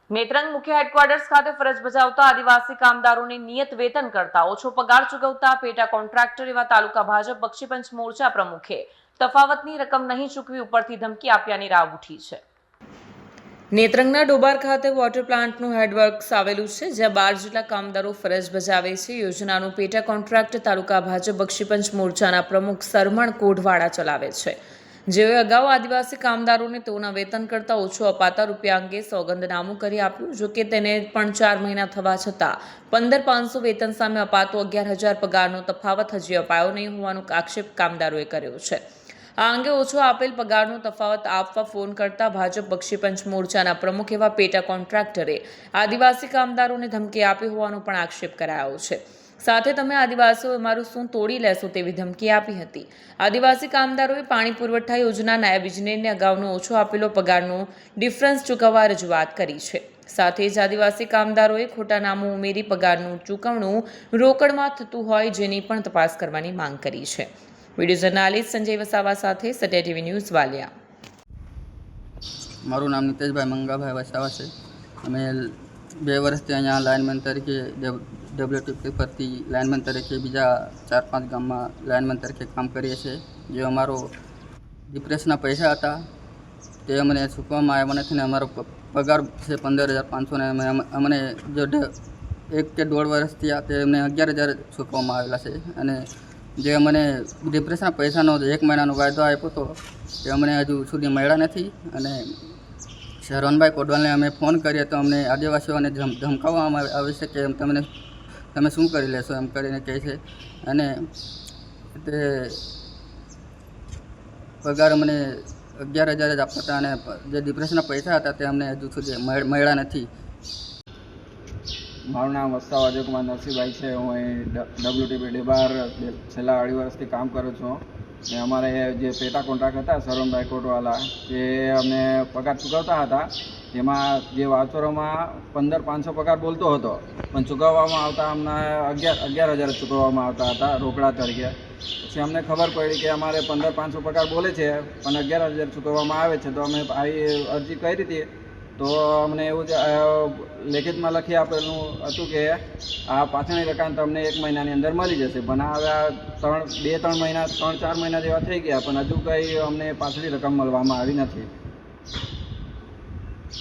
નેત્રંગ મુખ્ય હેડક્વાર્ટર્સ ખાતે ફરજ બજાવતા આદિવાસી કામદારોને નિયત વેતન કરતા ઓછો પગાર ચૂકવતા પેટા કોન્ટ્રાક્ટર એવા તાલુકા ભાજપ બક્ષીપંચ મોરચા પ્રમુખે તફાવતની રકમ નહીં ચૂકવી ઉપરથી ધમકી આપ્યાની રાવ ઉઠી છે। નેત્રંગના ડોબાર ખાતે વોટર પ્લાન્ટનું હેડવર્ક્સ આવેલું છે, જ્યાં 12 જેટલા કામદારો ફરજ બજાવે છે। યોજનાનું પેટા કોન્ટ્રાક્ટ તાલુકા ભાજપ બક્ષીપંચ મોરચાના પ્રમુખ સરમણ કોઢવાડા ચલાવે છે, જેઓએ અગાઉ આદિવાસી કામદારોને તેઓના વેતન કરતાં ઓછો અપાતા રૂપિયા અંગે સોગંદનામું કરી આપ્યું। જોકે તેને પણ 4 મહિના થવા છતાં 15,500 વેતન સામે અપાતો 11,000 પગારનો તફાવત હજી અપાયો નહીં હોવાનો આક્ષેપ કામદારોએ કર્યો છે। આ અંગે ઓછો આપેલ પગારનો તફાવત આપવા ફોન કરતા ભાજપ બક્ષીપંચ મોરચાના પ્રમુખ એવા પેટા કોન્ટ્રાક્ટરે આદિવાસી કામદારોને ધમકી આપી હોવાનો પણ આક્ષેપ કરાયો છે। સાથે તમે આદિવાસીઓ અમારું શું તોડી લેશો તેવી ધમકી આપી હતી। આદિવાસી કામદારોએ પાણી પુરવઠા યોજના નાયબ ઇજનેરને અગાઉનો ઓછો આપેલો પગારનો ડિફરન્સ ચૂકવવા રજૂઆત કરી છે। સાથે જ આદિવાસી કામદારોએ ખોટા નામો ઉમેરી પગારનું ચૂકવણું રોકડમાં થતું હોય જેની પણ તપાસ કરવાની માંગ કરી છે। વિડીયો જર્નાલિસ્ટ સંજય વસાવા સાથે સત્ય ટીવી ન્યૂઝ વાલિયા। મારું નામ નિતેશભાઈ મંગાભાઈ વસાવા છે। અમે 2 વર્ષથી અહીંયા લાઇનમેન તરીકે ડબલ્યુટીપી પરથી લાઇનમેન તરીકે બીજા 4-5 ગામમાં લાઇનમેન તરીકે કામ કરીએ છીએ। જે અમારો ડિપ્રેશનના પૈસા હતા તે અમને ચૂકવવામાં આવ્યા નથી ને અમારો પગાર છે 15,500 ને અમને જો 1 કે 1.5 વર્ષ થયા તે અમને 11,000 ચૂકવવામાં આવેલા છે। અને જે અમને ડિપ્રેશનના પૈસાનો 1 મહિનાનો વાયદો આપ્યો હતો તે અમને હજુ સુધી મળ્યા નથી। અને શરવણભાઈ કોડવાલને અમે ફોન કરીએ તો અમને આદિવાસીઓને ધમકાવવામાં આવે છે કે તમે શું કરી લેશો એમ કરીને કહે છે। અને તે પગાર અમને 11,000 જ આપતા હતા અને જે ડિપ્રેશનના પૈસા હતા તે અમને હજુ સુધી મળ્યા નથી। મારું નામ વસ્તાવા અજયકુમાર નરસિંહભાઈ છે। હું અહીં ડબલ્યુટીપી ડેબાર છેલ્લા 2.5 વર્ષથી કામ કરું છું। ને અમારે જે પેટા કોન્ટ્રાક્ટ હતા શરવણભાઈ કોટવાલા તે અમને પગાર ચૂકવતા હતા, જેમાં જે વાઉચરોમાં 15,500 પગાર બોલતો હતો પણ ચૂકવવામાં આવતા અમને 11,000 ચૂકવવામાં આવતા હતા રોકડા તરીકે। પછી અમને ખબર પડી કે અમારે 15,500 પગાર બોલે છે પણ 11,000 ચૂકવવામાં આવે છે, તો અમે આવી અરજી કરી હતી તો અમને એવું લેખિતમાં લખી આપેલું હતું કે આ પાછળની રકમ તમને 1 મહિનાની અંદર મળી જશે। પણ હવે 2-3 મહિના 3-4 મહિના જેવા થઈ ગયા પણ હજુ કંઈ અમને પાછળની રકમ મળવામાં આવી નથી।